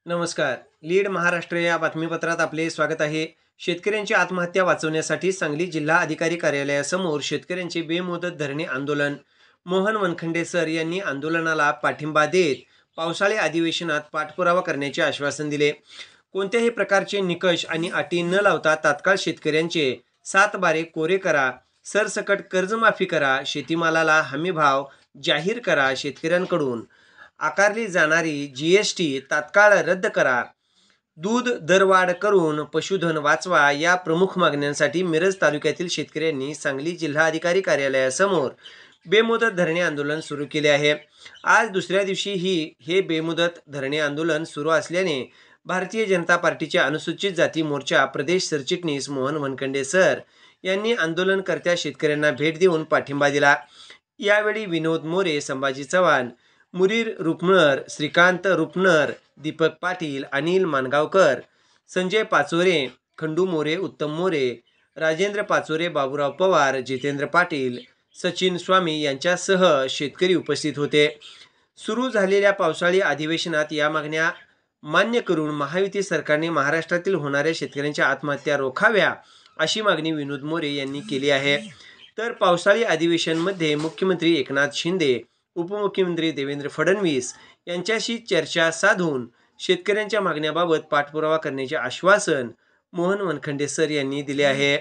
नमस्कार. लीड महाराष्ट्र या बातमीपत्रात आपले स्वागत आहे. शेतकऱ्यांची आत्महत्या वाचवण्यासाठी सांगली जिल्हा अधिकारी कार्यालयासमोर शेतकऱ्यांचे बेमुदत धरणे आंदोलन. मोहन वनखंडे सर यांनी आंदोलनाला पाठिंबा देत पावसाळी अधिवेशनात पाठपुरावा करण्याचे आश्वासन दिले. कोणत्याही प्रकारचे निकष आणि अटी न लावता तात्काळ शेतकऱ्यांचे 7 बारे कोरे करा, सरसकट कर्जमाफी करा, शेतीमालाला हमीभाव जाहीर करा, शेतकऱ्यांकडून आकारली जाणारी GST तात्काळ रद्द करा, दूध दरवाढ करून पशुधन वाचवा या प्रमुख मागण्यांसाठी मिरज तालुक्यातील शेतकऱ्यांनी सांगली जिल्हाधिकारी कार्यालयासमोर बेमुदत धरणे आंदोलन सुरू केले आहे. आज दुसऱ्या दिवशी हे बेमुदत धरणे आंदोलन सुरू असल्याने भारतीय जनता पार्टीचे अनुसूचित जाती मोर्चा प्रदेश सरचिटणीस मोहन वनखंडे सर यांनी आंदोलनकर्त्या शेतकऱ्यांना भेट देऊन पाठिंबा दिला. यावेळी विनोद मोरे, संभाजी चव्हाण, मुरीर रुपनर, श्रीकांत रुपनर, दीपक पाटील, अनिल मानगावकर, संजय पाचोरे, खंडू मोरे, उत्तम मोरे, राजेंद्र पाचोरे, बाबूराव पवार, जितेंद्र पाटील, सचिन स्वामी यांच्यासह शेतकरी उपस्थित होते. सुरू झालेल्या पावसाळी अधिवेशनात या मागण्या मान्य करून महायुती सरकारने महाराष्ट्रातील होणाऱ्या शेतकऱ्यांच्या आत्महत्या रोखाव्या अशी मागणी विनोद मोरे यांनी केली आहे. तर पावसाळी अधिवेशनमध्ये मुख्यमंत्री एकनाथ शिंदे, उपमुख्यमंत्री देवेंद्र फडणवीस यांच्याशी चर्चा साधून शेतकऱ्यांच्या मागण्याबाबत पाठपुरावा करण्याचे आश्वासन मोहन वनखंडे सर यांनी दिले आहे.